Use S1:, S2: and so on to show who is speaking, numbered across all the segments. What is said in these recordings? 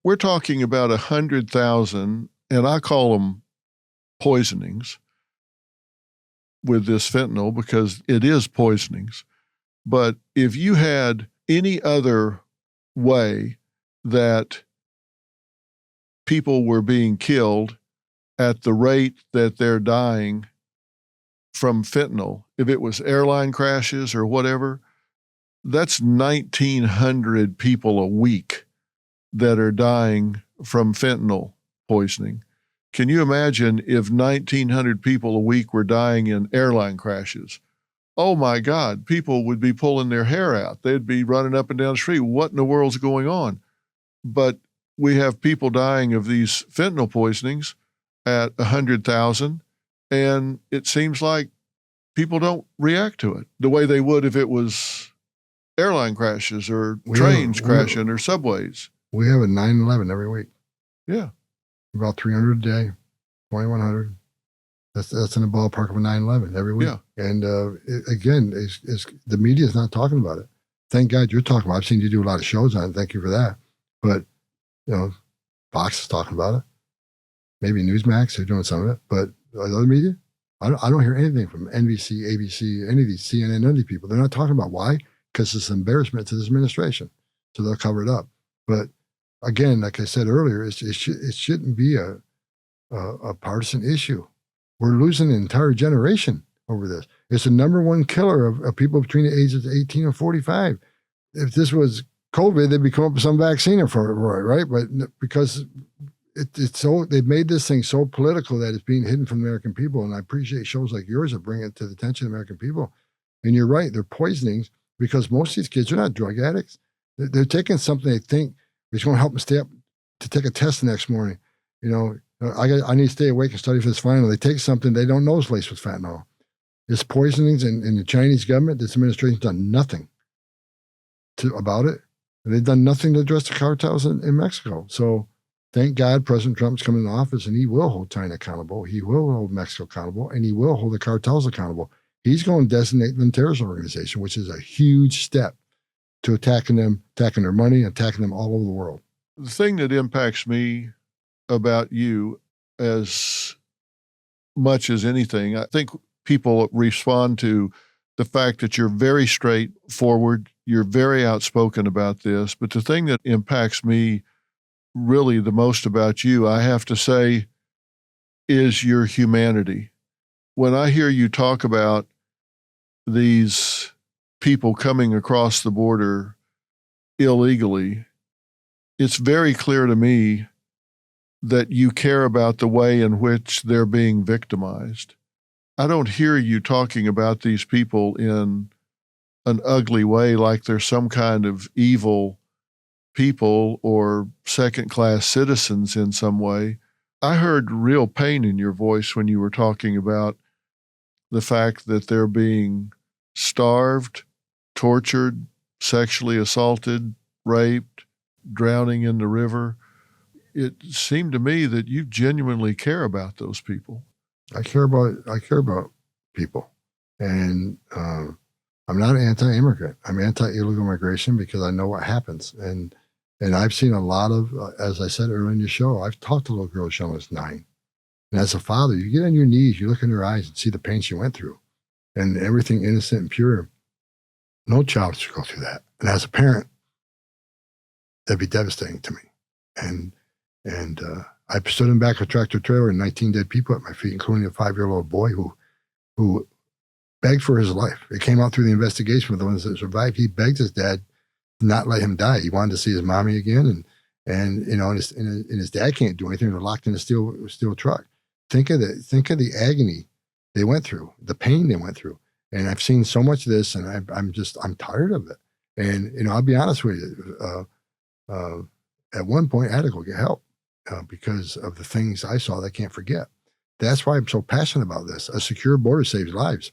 S1: we're talking about 100,000, and I call them poisonings with this fentanyl because it is poisonings. But if you had any other way that people were being killed at the rate that they're dying from fentanyl, if it was airline crashes or whatever, that's 1,900 people a week that are dying from fentanyl poisoning. Can you imagine if 1,900 people a week were dying in airline crashes? Oh my God, people would be pulling their hair out. They'd be running up and down the street. What in the world's going on? But we have people dying of these fentanyl poisonings at 100,000, and it seems like people don't react to it the way they would if it was airline crashes or trains crashing or subways.
S2: We have a 9/11 every week.
S1: Yeah.
S2: About 300 a day, 2,100. That's in the ballpark of a 9/11 every week.
S1: Yeah.
S2: And again, the media is not talking about it. Thank God you're talking about it. I've seen you do a lot of shows on it. Thank you for that. But, Fox is talking about it. Maybe Newsmax, they're doing some of it. But other media, I don't hear anything from NBC, ABC, any of these, CNN, none of these people. They're not talking about why? Because it's an embarrassment to this administration. So they'll cover it up. But again, like I said earlier, it shouldn't be a partisan issue. We're losing an entire generation over this. It's the number one killer of people between the ages of 18 and 45. If this was COVID, they'd be coming up with some vaccine for it, right? But because it's so, they've made this thing so political that it's being hidden from the American people. And I appreciate shows like yours that bring it to the attention of the American people. And you're right, they're poisonings because most of these kids are not drug addicts. They're taking something they think is going to help them stay up to take a test the next morning. I need to stay awake and study for this final. They take something they don't know is laced with fentanyl. It's poisonings, and the Chinese government, this administration's done nothing about it. And they've done nothing to address the cartels in Mexico. So thank God President Trump's coming in office, and he will hold China accountable. He will hold Mexico accountable, and he will hold the cartels accountable. He's going to designate them terrorist organization, which is a huge step to attacking them, attacking their money, attacking them all over the world.
S1: The thing that impacts me about you as much as anything, I think people respond to the fact that you're very straightforward, you're very outspoken about this, but the thing that impacts me really the most about you, I have to say, is your humanity. When I hear you talk about these people coming across the border illegally, it's very clear to me that you care about the way in which they're being victimized. I don't hear you talking about these people in an ugly way, like they're some kind of evil people or second-class citizens in some way. I heard real pain in your voice when you were talking about the fact that they're being starved, tortured, sexually assaulted, raped, drowning in the river. It seemed to me that you genuinely care about those people.
S2: I care about people, and I'm not anti-immigrant. I'm anti-illegal migration because I know what happens, and I've seen a lot of, as I said earlier in the show, I've talked to little girls young as 9, and as a father, you get on your knees, you look in their eyes, and see the pain she went through, and everything innocent and pure. No child should go through that, and as a parent, that'd be devastating to me, and I stood in back of a tractor trailer and 19 dead people at my feet, including a 5-year-old boy who begged for his life. It came out through the investigation with the ones that survived. He begged his dad to not let him die. He wanted to see his mommy again, and his dad can't do anything. They're locked in a steel truck. Think of the agony they went through, the pain they went through. And I've seen so much of this, and I'm tired of it. And I'll be honest with you. At one point, I had to go get help. Because of the things I saw that I can't forget. That's why I'm so passionate about this. A secure border saves lives.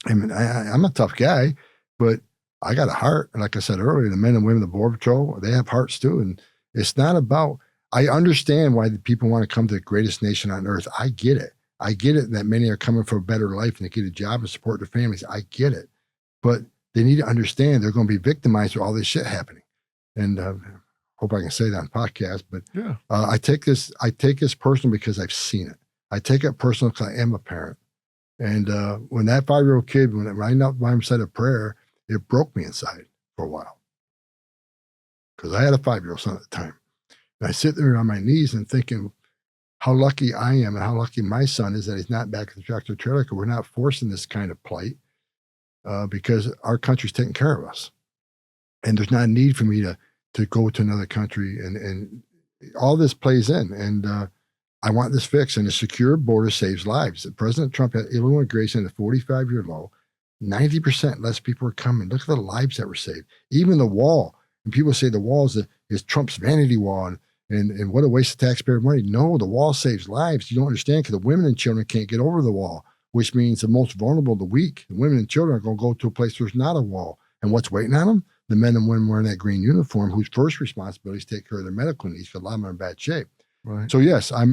S2: I mean, I'm a tough guy, but I got a heart. And like I said earlier, the men and women of the Border Patrol, they have hearts too. And it's not about, I understand why the people want to come to the greatest nation on earth. I get it. I get it that many are coming for a better life and to get a job and support their families. I get it. But they need to understand they're going to be victimized with all this shit happening. And hope I can say that on podcast, but
S1: Yeah.
S2: I take this personal because I've seen it. I take it personal because I am a parent. And when that 5-year-old kid, when I knelt by him, said a prayer, it broke me inside for a while. Because I had a 5-year-old son at the time. And I sit there on my knees and thinking how lucky I am and how lucky my son is that he's not back at the tractor trailer, because we're not forcing this kind of plight because our country's taking care of us. And there's not a need for me to go to another country. And all this plays in. And I want this fixed. And a secure border saves lives. President Trump had illegal immigration at a 45-year low. 90% less people are coming. Look at the lives that were saved. Even the wall. And people say the wall is Trump's vanity wall. And what a waste of taxpayer money. No, the wall saves lives. You don't understand, because the women and children can't get over the wall, which means the most vulnerable, the weak, the women and children are going to go to a place where there's not a wall. And what's waiting on them? The men and women wearing that green uniform, whose first responsibility is to take care of their medical needs, because a lot of them are in bad shape.
S1: Right.
S2: So yes, I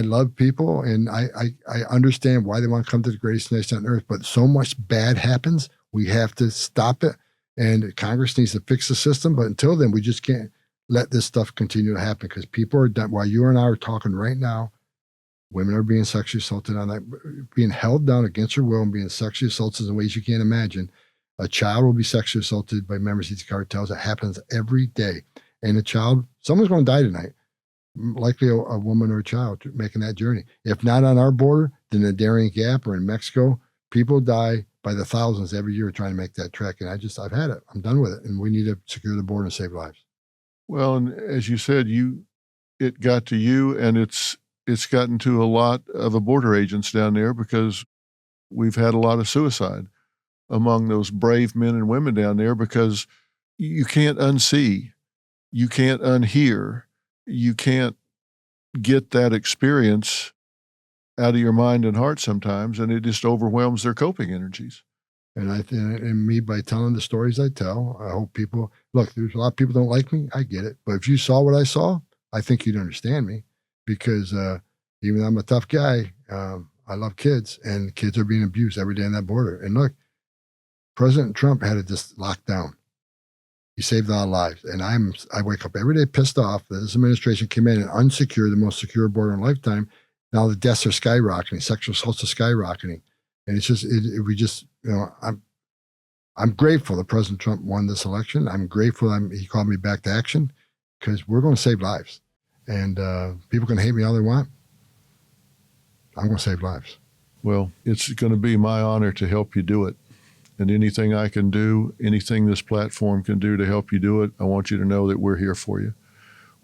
S2: love people, and I understand why they want to come to the greatest nation on earth, but so much bad happens. We have to stop it, and Congress needs to fix the system. But until then, we just can't let this stuff continue to happen, because people are done. While you and I are talking right now, women are being sexually assaulted being held down against their will and being sexually assaulted in ways you can't imagine. A child will be sexually assaulted by members of these cartels. It happens every day. And someone's going to die tonight, likely a woman or a child making that journey. If not on our border, then in the Darien Gap or in Mexico, people die by the thousands every year trying to make that trek. And I've had it. I'm done with it. And we need to secure the border and save lives.
S1: Well, and as you said, it got to you, and it's gotten to a lot of the border agents down there, because we've had a lot of suicide among those brave men and women down there, because you can't unsee, you can't unhear, you can't get that experience out of your mind and heart sometimes, and it just overwhelms their coping energies.
S2: And me, by telling the stories I tell, I hope people look. There's a lot of people don't like me. I get it, but if you saw what I saw, I think you'd understand me, because even though I'm a tough guy, I love kids, and kids are being abused every day on that border. And look, President Trump had it just locked down. He saved a lot of lives, and I wake up every day pissed off that this administration came in and unsecured the most secure border in a lifetime. Now the deaths are skyrocketing, sexual assaults are skyrocketing. And it's just, I'm grateful that President Trump won this election. I'm grateful he called me back to action, because we're going to save lives. And people can hate me all they want. I'm going to save lives.
S1: Well, it's going to be my honor to help you do it. And anything I can do, anything this platform can do to help you do it, I want you to know that we're here for you.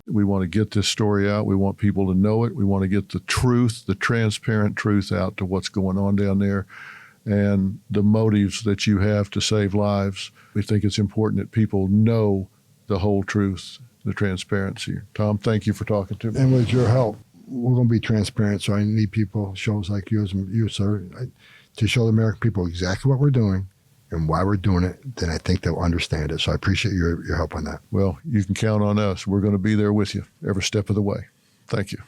S1: We want to get this story out. We want people to know it. We want to get the truth, the transparent truth out to what's going on down there and the motives that you have to save lives. We think it's important that people know the whole truth, the transparency. Tom, thank you for talking to me.
S2: And with your help, we're going to be transparent. So I need people, shows like you, sir, to show the American people exactly what we're doing and why we're doing it. Then I think they'll understand it. So I appreciate your help on that.
S1: Well, you can count on us. We're going to be there with you every step of the way. Thank you.